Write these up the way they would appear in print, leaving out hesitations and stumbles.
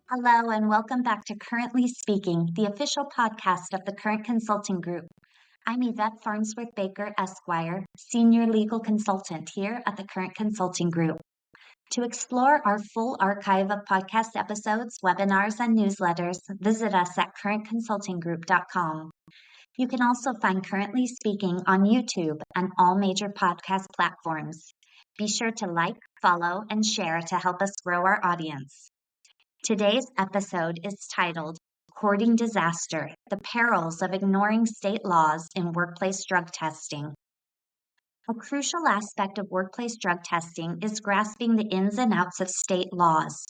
Hello, and welcome back to Currently Speaking, the official podcast of the Current Consulting Group. I'm Yvette Farnsworth Baker, Esquire, Senior Legal Consultant here at the Current Consulting Group. To explore our full archive of podcast episodes, webinars, and newsletters, visit us at currentconsultinggroup.com. You can also find Currently Speaking on YouTube and all major podcast platforms. Be sure to like, follow, and share to help us grow our audience. Today's episode is titled Courting Disaster: The Perils of Ignoring State Laws in Workplace Drug Testing. A crucial aspect of workplace drug testing is grasping the ins and outs of state laws.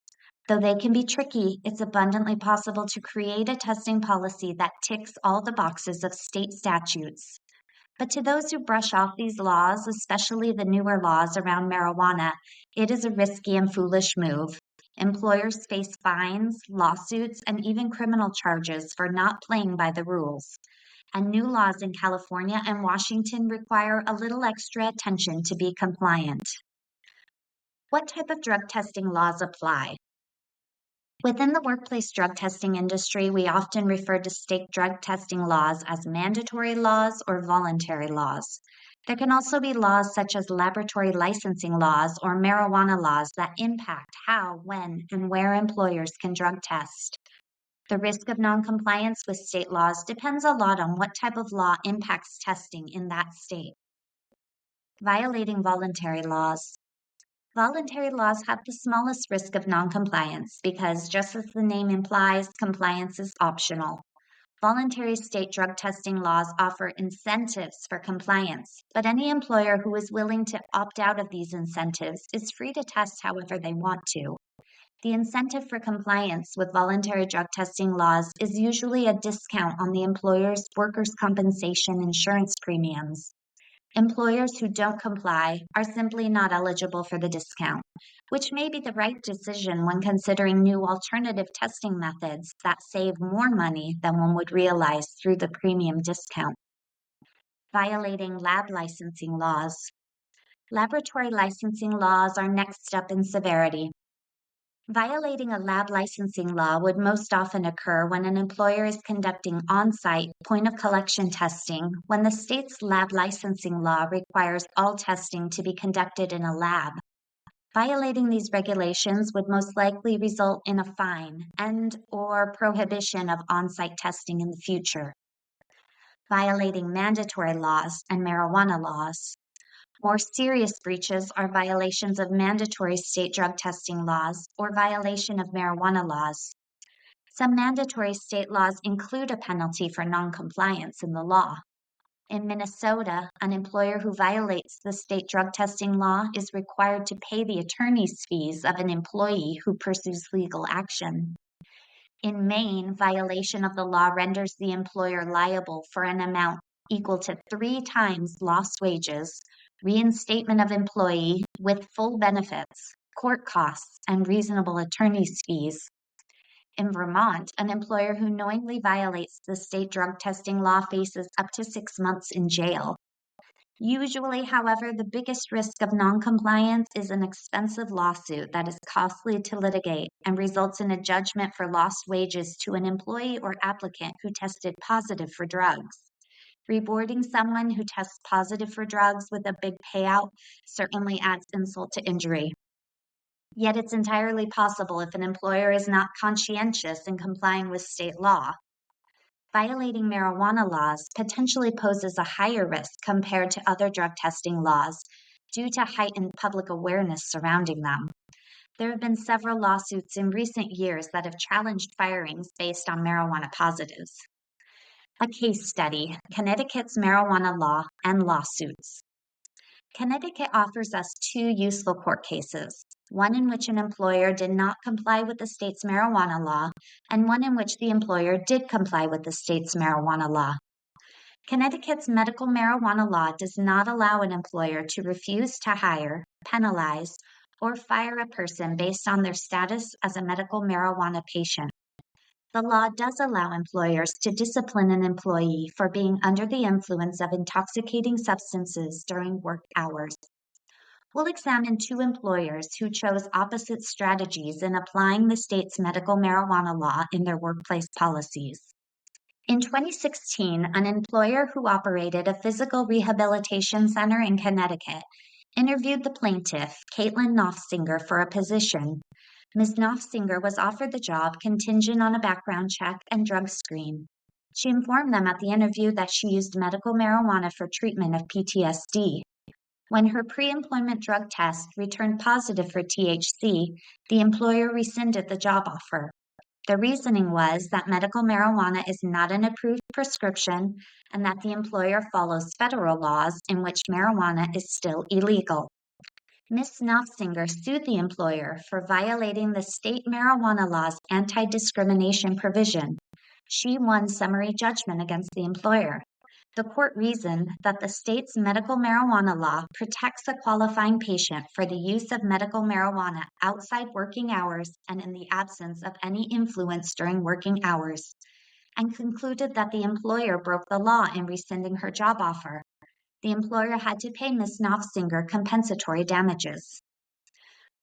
Though they can be tricky, it's abundantly possible to create a testing policy that ticks all the boxes of state statutes. But to those who brush off these laws, especially the newer laws around marijuana, it is a risky and foolish move. Employers face fines, lawsuits, and even criminal charges for not playing by the rules. And new laws in California and Washington require a little extra attention to be compliant. What type of drug testing laws apply? Within the workplace drug testing industry, we often refer to state drug testing laws as mandatory laws or voluntary laws. There can also be laws such as laboratory licensing laws or marijuana laws that impact how, when, and where employers can drug test. The risk of noncompliance with state laws depends a lot on what type of law impacts testing in that state. Violating voluntary laws. Voluntary laws have the smallest risk of noncompliance because, just as the name implies, compliance is optional. Voluntary state drug testing laws offer incentives for compliance, but any employer who is willing to opt out of these incentives is free to test however they want to. The incentive for compliance with voluntary drug testing laws is usually a discount on the employer's workers' compensation insurance premiums. Employers who don't comply are simply not eligible for the discount, which may be the right decision when considering new alternative testing methods that save more money than one would realize through the premium discount. Violating lab licensing laws. Laboratory licensing laws are next up in severity. Violating a lab licensing law would most often occur when an employer is conducting on-site point-of-collection testing when the state's lab licensing law requires all testing to be conducted in a lab. Violating these regulations would most likely result in a fine and/or prohibition of on-site testing in the future. Violating mandatory laws and marijuana laws. More serious breaches are violations of mandatory state drug testing laws or violation of marijuana laws. Some mandatory state laws include a penalty for noncompliance in the law. In Minnesota, an employer who violates the state drug testing law is required to pay the attorney's fees of an employee who pursues legal action. In Maine, violation of the law renders the employer liable for an amount equal to 3 times lost wages, reinstatement of employee with full benefits, court costs, and reasonable attorney's fees. In Vermont, an employer who knowingly violates the state drug testing law faces up to 6 months in jail. Usually, however, the biggest risk of noncompliance is an expensive lawsuit that is costly to litigate and results in a judgment for lost wages to an employee or applicant who tested positive for drugs. Rewarding someone who tests positive for drugs with a big payout certainly adds insult to injury. Yet it's entirely possible if an employer is not conscientious in complying with state law. Violating marijuana laws potentially poses a higher risk compared to other drug testing laws due to heightened public awareness surrounding them. There have been several lawsuits in recent years that have challenged firings based on marijuana positives. A case study: Connecticut's marijuana law and lawsuits. Connecticut offers us 2 useful court cases, one in which an employer did not comply with the state's marijuana law, and one in which the employer did comply with the state's marijuana law. Connecticut's medical marijuana law does not allow an employer to refuse to hire, penalize, or fire a person based on their status as a medical marijuana patient. The law does allow employers to discipline an employee for being under the influence of intoxicating substances during work hours. We'll examine two employers who chose opposite strategies in applying the state's medical marijuana law in their workplace policies. In 2016, an employer who operated a physical rehabilitation center in Connecticut interviewed the plaintiff, Caitlin Knopfsinger, for a position. Ms. Knopfsinger was offered the job contingent on a background check and drug screen. She informed them at the interview that she used medical marijuana for treatment of PTSD. When her pre-employment drug test returned positive for THC, the employer rescinded the job offer. The reasoning was that medical marijuana is not an approved prescription and that the employer follows federal laws in which marijuana is still illegal. Ms. Knopfsinger sued the employer for violating the state marijuana law's anti-discrimination provision. She won summary judgment against the employer. The court reasoned that the state's medical marijuana law protects a qualifying patient for the use of medical marijuana outside working hours and in the absence of any influence during working hours, and concluded that the employer broke the law in rescinding her job offer. The employer had to pay Ms. Knopfsinger compensatory damages.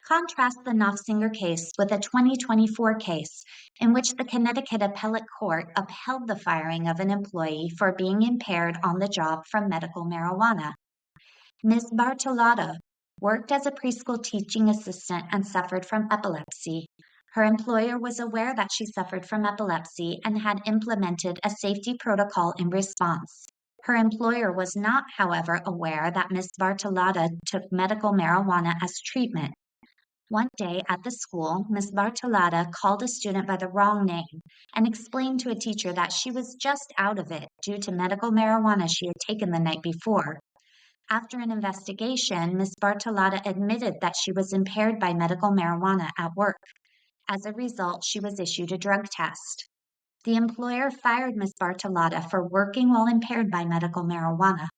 Contrast the Knopfsinger case with a 2024 case in which the Connecticut Appellate Court upheld the firing of an employee for being impaired on the job from medical marijuana. Ms. Bartolotta worked as a preschool teaching assistant and suffered from epilepsy. Her employer was aware that she suffered from epilepsy and had implemented a safety protocol in response. Her employer was not, however, aware that Ms. Bartolotta took medical marijuana as treatment. One day at the school, Ms. Bartolotta called a student by the wrong name and explained to a teacher that she was just out of it due to medical marijuana she had taken the night before. After an investigation, Ms. Bartolotta admitted that she was impaired by medical marijuana at work. As a result, she was issued a drug test. The employer fired Ms. Bartolotta for working while impaired by medical marijuana.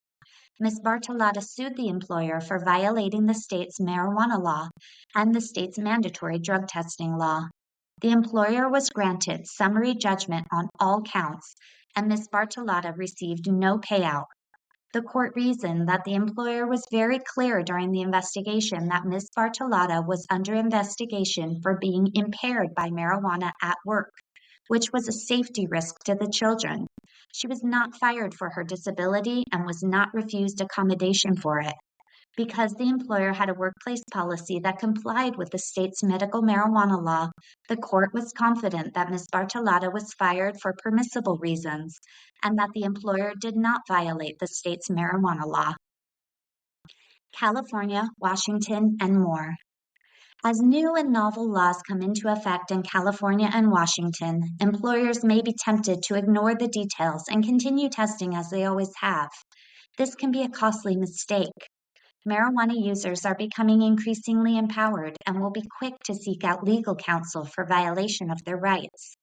Ms. Bartolotta sued the employer for violating the state's marijuana law and the state's mandatory drug testing law. The employer was granted summary judgment on all counts, and Ms. Bartolotta received no payout. The court reasoned that the employer was very clear during the investigation that Ms. Bartolotta was under investigation for being impaired by marijuana at work, which was a safety risk to the children. She was not fired for her disability and was not refused accommodation for it. Because the employer had a workplace policy that complied with the state's medical marijuana law, the court was confident that Ms. Bartolotta was fired for permissible reasons and that the employer did not violate the state's marijuana law. California, Washington, and more. As new and novel laws come into effect in California and Washington, employers may be tempted to ignore the details and continue testing as they always have. This can be a costly mistake. Marijuana users are becoming increasingly empowered and will be quick to seek out legal counsel for violation of their rights.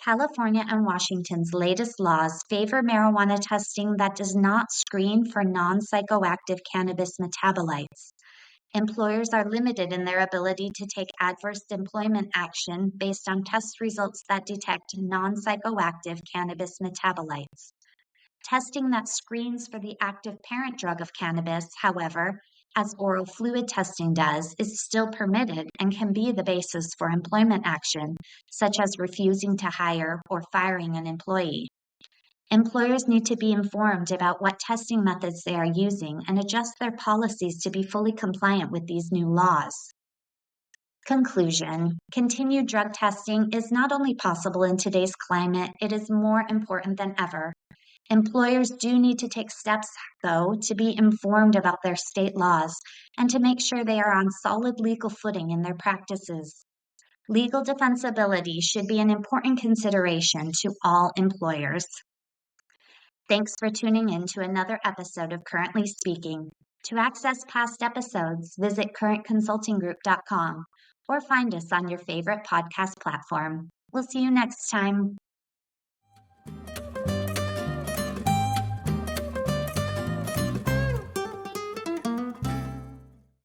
California and Washington's latest laws favor marijuana testing that does not screen for non-psychoactive cannabis metabolites. Employers are limited in their ability to take adverse employment action based on test results that detect non-psychoactive cannabis metabolites. Testing that screens for the active parent drug of cannabis, however, as oral fluid testing does, is still permitted and can be the basis for employment action, such as refusing to hire or firing an employee. Employers need to be informed about what testing methods they are using and adjust their policies to be fully compliant with these new laws. Conclusion: continued drug testing is not only possible in today's climate, it is more important than ever. Employers do need to take steps, though, to be informed about their state laws and to make sure they are on solid legal footing in their practices. Legal defensibility should be an important consideration to all employers. Thanks for tuning in to another episode of Currently Speaking. To access past episodes, visit currentconsultinggroup.com or find us on your favorite podcast platform. We'll see you next time.